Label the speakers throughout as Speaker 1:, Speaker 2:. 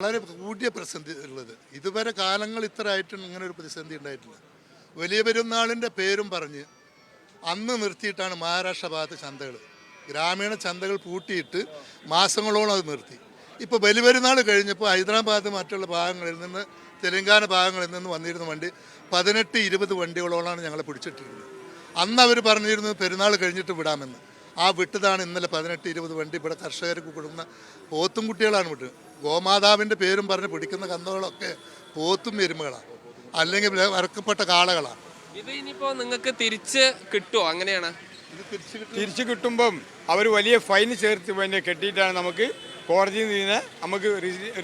Speaker 1: വളരെ കൂടിയ പ്രതിസന്ധി ഉള്ളത്. ഇതുവരെ കാലങ്ങൾ ഇത്ര ആയിട്ടും ഇങ്ങനെ ഒരു പ്രതിസന്ധി ഉണ്ടായിട്ടില്ല. വലിയ പെരുന്നാളിൻ്റെ പേരും പറഞ്ഞ് അന്ന് നിർത്തിയിട്ടാണ് മഹാരാഷ്ട്ര ഭാഗത്ത് ചന്തകൾ, ഗ്രാമീണ ചന്തകൾ പൂട്ടിയിട്ട് മാസങ്ങളോളം അത് നിർത്തി. ഇപ്പോൾ വലിയ പെരുന്നാൾ കഴിഞ്ഞപ്പോൾ ഹൈദരാബാദ് മറ്റുള്ള ഭാഗങ്ങളിൽ നിന്ന്, തെലങ്കാന ഭാഗങ്ങളിൽ നിന്ന് വന്നിരുന്ന വണ്ടി 18-20 വണ്ടികളോളാണ് ഞങ്ങളെ പിടിച്ചിട്ടിരുന്നത്. അന്ന് അവർ പറഞ്ഞിരുന്നത് പെരുന്നാൾ കഴിഞ്ഞിട്ട് വിടാമെന്ന്. ആ വിട്ടതാണ് ഇന്നലെ 18-20 വണ്ടി ഇവിടെ കർഷകർക്ക് കൊടുക്കുന്ന പോത്തും കുട്ടികളാണ് വിട്ടത്. ഗോമാതാവിൻ്റെ പേരും പറഞ്ഞ് പിടിക്കുന്ന കന്നുകളൊക്കെ പോത്തും എരുമകളാണ്, അല്ലെങ്കിൽ വറക്കപ്പെട്ട കാളകളാണ്.
Speaker 2: ഇത് ഇനിയിപ്പോൾ നിങ്ങൾക്ക് തിരിച്ച് കിട്ടുമോ? അങ്ങനെയാണ്
Speaker 3: തിരിച്ചു കിട്ടുമ്പം അവർ വലിയ ഫൈൻ ചേർത്ത് പിന്നെ കെട്ടിയിട്ടാണ് നമുക്ക് കോടതിയിൽ നിന്ന് നമുക്ക്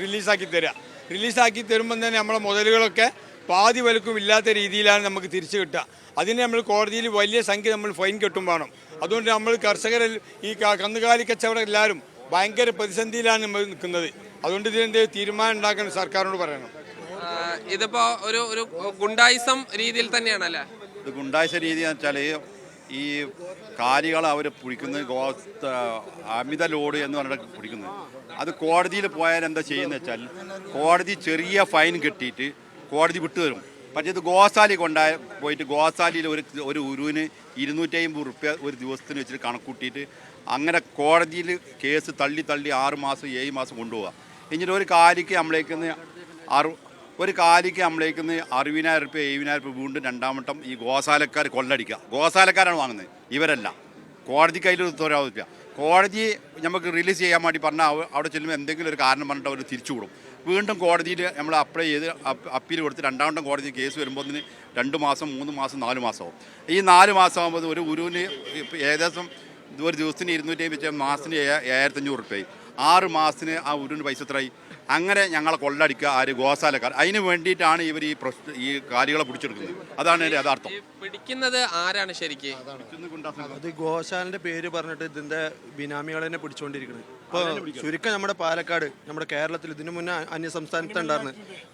Speaker 3: റിലീസാക്കി തരിക. റിലീസാക്കി തരുമ്പം തന്നെ നമ്മളെ മുതലുകളൊക്കെ പാതി വിലക്കും ഇല്ലാത്ത രീതിയിലാണ് നമുക്ക് തിരിച്ചു കിട്ടുക. അതിന് നമ്മൾ കോടതിയിൽ വലിയ സംഖ്യ നമ്മൾ ഫൈൻ കെട്ടും വേണം. അതുകൊണ്ട് നമ്മൾ കർഷകർ, ഈ കന്നുകാലി കച്ചവടം എല്ലാവരും ഭയങ്കര പ്രതിസന്ധിയിലാണ് നമ്മൾ നിൽക്കുന്നത്. അതുകൊണ്ട് ഇതിൻ്റെ തീരുമാനം ഉണ്ടാക്കാൻ സർക്കാരിനോട് പറയണം.
Speaker 2: ഇതിപ്പോൾ ഒരു ഗുണ്ടായിസം രീതിയിൽ തന്നെയാണല്ലേ?
Speaker 4: ഇത് ഗുണ്ടായിസ രീതി എന്ന് വെച്ചാൽ ഈ കാലികളെ അവർ പിടിക്കുന്നത് അമിത ലോഡ് എന്ന് പറഞ്ഞിട്ട് പിടിക്കുന്നത്. അത് കോടതിയിൽ പോയാൽ എന്താ ചെയ്യുന്നത് വെച്ചാൽ കോടതി ചെറിയ ഫൈൻ കെട്ടിയിട്ട് കോടതി വിട്ടുതരും. പക്ഷേ ഇത് ഗോശാലി പോയിട്ട് ഗോശാലയിൽ ഒരു ഉരുവിന് 250 റുപ്യ ഒരു ദിവസത്തിന് വെച്ചിട്ട് കണക്കൂട്ടിയിട്ട് അങ്ങനെ കോടതിയിൽ കേസ് തള്ളി 6 മാസം 7 മാസം കൊണ്ടുപോവുക. എന്നിട്ട് ഒരു കാലിക്ക് നമ്മളേക്കുന്ന 60,000 റുപ്യ 70,000 റുപ്യ വീണ്ടും രണ്ടാമട്ടം ഈ ഗോശാലക്കാർ കൊള്ളടിക്കുക. ഗോശാലക്കാരാണ് വാങ്ങുന്നത്, ഇവരല്ല. കോടതിക്ക് അതിൽ തൊരാവില്ല. കോടതി നമുക്ക് റിലീസ് ചെയ്യാൻ വേണ്ടി പറഞ്ഞാൽ അവിടെ ചെല്ലുമ്പോൾ എന്തെങ്കിലും ഒരു കാരണം പറഞ്ഞിട്ട് അവർ തിരിച്ചു വിടും. വീണ്ടും കോടതിയിൽ നമ്മൾ അപ്ലൈ ചെയ്ത് അപ്പീൽ കൊടുത്ത് രണ്ടാമട്ടം കോടതി കേസ് വരുമ്പോൾ 2 മാസം 3 മാസം 4 മാസമാവും. ഈ 4 മാസമാകുമ്പോൾ ഒരു ഗുരുവിന് ഏകദേശം ഒരു ദിവസത്തിന് 250 വെച്ചാൽ മാസത്തിന് 7,500 റുപ്യയായി. 6 മാസത്തിന് ആ ഉരുവിന് പൈസ എത്രയായി? അങ്ങനെ ഞങ്ങളെ കൊള്ളടിക്കുക ആര്? ഗോശാലക്കാർ. അതിന് വേണ്ടിയിട്ടാണ് ഇവർ ഈ കാലികളെ പിടിച്ചെടുക്കുന്നത്. അതാണ് യഥാർത്ഥം.
Speaker 2: പിടിക്കുന്നത് ആരാണ് ശരിക്കും?
Speaker 5: അത് ഗോശാലന്റെ പേര് പറഞ്ഞിട്ട് ഇതിന്റെ ബിനാമികളെ തന്നെ പിടിച്ചുകൊണ്ടിരിക്കുന്നത്. ഇപ്പോൾ ചുരുക്കം നമ്മുടെ പാലക്കാട്, നമ്മുടെ കേരളത്തിൽ ഇതിനു മുന്നേ അന്യസംസ്ഥാനത്ത് ഉണ്ടായിരുന്നു.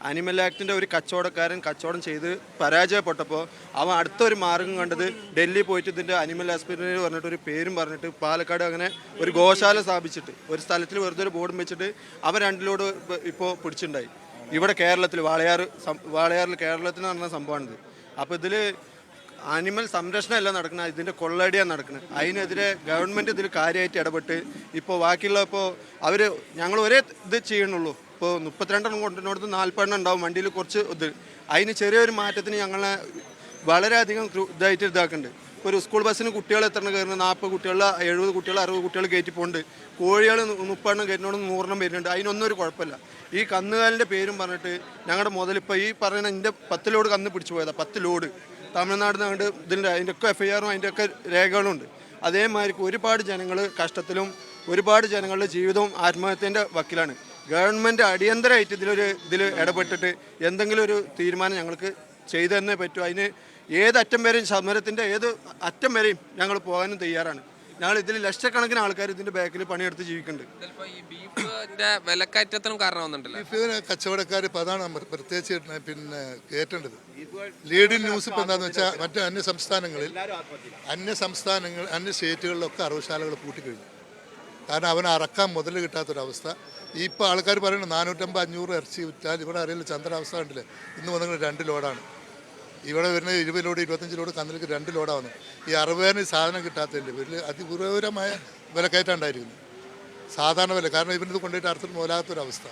Speaker 5: അനിമൽ ആക്ടിന്റെ ഒരു കച്ചവടക്കാരൻ കച്ചവടം ചെയ്ത് പരാജയപ്പെട്ടപ്പോൾ അവൻ അടുത്തൊരു മാർഗം കണ്ടത് ഡൽഹി പോയിട്ട് ഇതിന്റെ അനിമൽ ആസ്പിറ്റലിൽ പറഞ്ഞിട്ട് ഒരു പേരും പറഞ്ഞിട്ട് പാലക്കാട് അങ്ങനെ ഒരു ഗോശാല സ്ഥാപിച്ചിട്ട് ഒരു സ്ഥലത്തിൽ വെറുതെ ഒരു ബോർഡും വെച്ചിട്ട് അവൻ 2 ലോഡ് ഇപ്പോൾ പിടിച്ചിട്ടുണ്ടായി. ഇവിടെ കേരളത്തിൽ വാളയാറിൽ കേരളത്തിൽ നടന്ന സംഭവമാണിത്. അപ്പോൾ ഇതിൽ ആനിമൽ സംരക്ഷണമല്ല നടക്കുന്നത്, ഇതിൻ്റെ കൊള്ളടിയാണ് നടക്കുന്നത്. അതിനെതിരെ ഗവൺമെൻറ് ഇതിൽ കാര്യമായിട്ട് ഇടപെട്ട് ഇപ്പോൾ ബാക്കിയുള്ള അവർ ഞങ്ങൾ ഒരേ ഇത് ചെയ്യണുള്ളൂ. ഇപ്പോൾ 32 കൊണ്ടിനോടത്ത് 40 ഉണ്ടാവും വണ്ടിയിൽ കുറച്ച് ഇത്. അതിന് ചെറിയൊരു മാറ്റത്തിന് ഞങ്ങളെ വളരെയധികം ഇതാക്കുന്നുണ്ട്. ഇപ്പോൾ ഒരു സ്കൂൾ ബസ്സിന് കുട്ടികൾ എത്ര കയറുന്നത്? 40 കുട്ടികൾ, 70 കുട്ടികൾ, 60 കുട്ടികൾ കയറ്റി പോകുന്നുണ്ട്. കോഴികൾ 30 കയറ്റിനോട് 100 വരുന്നുണ്ട്. അതിനൊന്നും ഒരു കുഴപ്പമില്ല. ഈ കന്നുകാലിൻ്റെ പേരും പറഞ്ഞിട്ട് ഞങ്ങളുടെ മുതലിപ്പോൾ ഈ പറയുന്ന എൻ്റെ 10 ലോഡ് കന്ന് പിടിച്ചു പോയതാണ്. 10 ലോഡ് തമിഴ്നാട് നിന്ന് അതിൻ്റെ ഒക്കെ FIR അതിൻ്റെയൊക്കെ രേഖകളുണ്ട്. അതേമാതിരി ഒരുപാട് ജനങ്ങൾ കഷ്ടത്തിലും ഒരുപാട് ജനങ്ങളുടെ ജീവിതവും ആത്മഹത്യൻ്റെ വക്കിലാണ്. ഗവൺമെൻറ് അടിയന്തരമായിട്ട് ഇതിൽ ഇടപെട്ടിട്ട് എന്തെങ്കിലും ഒരു തീരുമാനം ഞങ്ങൾക്ക് ചെയ്തു തന്നേ പറ്റൂ. അതിന് ഏതറ്റം വരെയും, സമരത്തിൻ്റെ ഏത് അറ്റം വരെയും ഞങ്ങൾ പോകാനും തയ്യാറാണ്. ഞങ്ങൾ ഇതിൽ ലക്ഷക്കണക്കിന് ആൾക്കാർ ഇതിൻ്റെ ബാക്കിൽ പണിയെടുത്ത് ജീവിക്കുന്നുണ്ട്.
Speaker 2: വിലക്കയറ്റത്തിനും കാരണമാകുന്നുണ്ടല്ലോ.
Speaker 1: ബീഫ് കച്ചവടക്കാർ ഇപ്പോൾ അതാണ് പ്രത്യേകിച്ച് കേട്ടേണ്ടത്. ലീഡിങ് ന്യൂസ് ഇപ്പോൾ എന്താണെന്ന് വെച്ചാൽ മറ്റ് അന്യ സ്റ്റേറ്റുകളിലൊക്കെ അറവുശാലകൾ പൂട്ടിക്കഴിഞ്ഞു. കാരണം അവന് അറക്കാൻ മുതൽ കിട്ടാത്തൊരവസ്ഥ. ഇപ്പോൾ ആൾക്കാർ പറയുന്നത് 450-500 ഇറച്ചി വിറ്റാൽ ഇവിടെ അറിയില്ല. ചന്ദ്രാവസ്ഥ കണ്ടില്ലേ? ഇന്ന് വന്നെങ്കിൽ 2 ലോഡാണ്. ഇവിടെ വരുന്നത് 20 ലോഡ് 25 ലോഡ് കന്നിലേക്ക് 2 ലോഡാവുന്നു. ഈ 60 സാധനം കിട്ടാത്തതിൻ്റെ പേരിൽ അതിപൂർവകരമായ വിലക്കയറ്റമുണ്ടായിരിക്കുന്നു. സാധാരണ വില, കാരണം ഇവരിത് കൊണ്ടുപോയിട്ട് അർത്ഥം പോലാത്തൊരവസ്ഥ.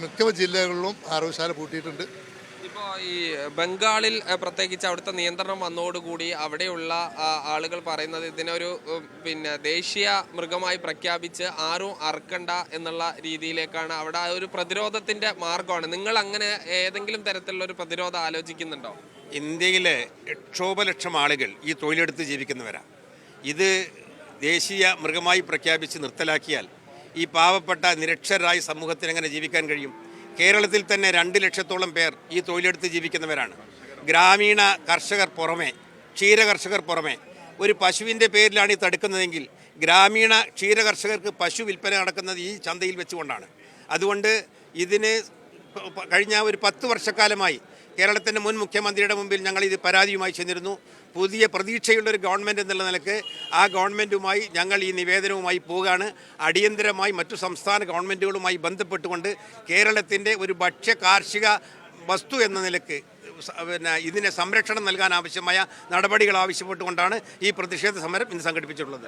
Speaker 1: മിക്ക ജില്ലകളിലും അറവുശാല പൂട്ടിയിട്ടുണ്ട്.
Speaker 2: ഇപ്പോൾ ഈ ബംഗാളിൽ പ്രത്യേകിച്ച് അവിടുത്തെ നിയന്ത്രണം വന്നതോടുകൂടി അവിടെയുള്ള ആളുകൾ പറയുന്നത് ഇതിനൊരു ദേശീയ മൃഗമായി പ്രഖ്യാപിച്ച് ആരും അറക്കണ്ട എന്നുള്ള രീതിയിലേക്കാണ്. അവിടെ ഒരു പ്രതിരോധത്തിൻ്റെ മാർഗമാണ്. നിങ്ങൾ അങ്ങനെ ഏതെങ്കിലും തരത്തിലുള്ള ഒരു പ്രതിരോധം ആലോചിക്കുന്നുണ്ടോ?
Speaker 6: ഇന്ത്യയിലെ ലക്ഷോപലക്ഷം ആളുകൾ ഈ തൊഴിലെടുത്ത് ജീവിക്കുന്നവരാണ്. ഇത് ദേശീയ മൃഗമായി പ്രഖ്യാപിച്ച് നിർത്തലാക്കിയാൽ ഈ പാവപ്പെട്ട നിരക്ഷരായ സമൂഹത്തിന് എങ്ങനെ ജീവിക്കാൻ കഴിയും? കേരളത്തിൽ തന്നെ 2 ലക്ഷത്തോളം പേർ ഈ തൊഴിലെടുത്ത് ജീവിക്കുന്നവരാണ്. ഗ്രാമീണ കർഷകർ പുറമെ, ക്ഷീരകർഷകർ പുറമെ, ഒരു പശുവിൻ്റെ പേരിലാണ് ഈ തടുക്കുന്നതെങ്കിൽ ഗ്രാമീണ ക്ഷീരകർഷകർക്ക് പശു വിൽപ്പന നടക്കുന്നത് ഈ ചന്തയിൽ വെച്ചുകൊണ്ടാണ്. അതുകൊണ്ട് ഇതിന് കഴിഞ്ഞ ഒരു 10 വർഷക്കാലമായി കേരളത്തിൻ്റെ മുൻ മുഖ്യമന്ത്രിയുടെ മുമ്പിൽ ഞങ്ങൾ ഇത് പരാതിയുമായി ചെന്നിരുന്നു. പുതിയ പ്രതീക്ഷയുള്ള ഒരു ഗവൺമെൻറ് എന്നുള്ള നിലക്ക് ആ ഗവൺമെൻറ്റുമായി ഞങ്ങൾ ഈ നിവേദനവുമായി പോവുകയാണ്. അടിയന്തരമായി മറ്റു സംസ്ഥാന ഗവൺമെൻറ്റുകളുമായി ബന്ധപ്പെട്ടുകൊണ്ട് കേരളത്തിൻ്റെ ഒരു ഭക്ഷ്യ കാർഷിക വസ്തു എന്ന നിലക്ക് ഇതിനെ സംരക്ഷണം നൽകാൻ ആവശ്യമായ നടപടികൾ ആവശ്യപ്പെട്ടുകൊണ്ടാണ് ഈ പ്രതിഷേധ സമരം ഇന്ന് സംഘടിപ്പിച്ചിട്ടുള്ളത്.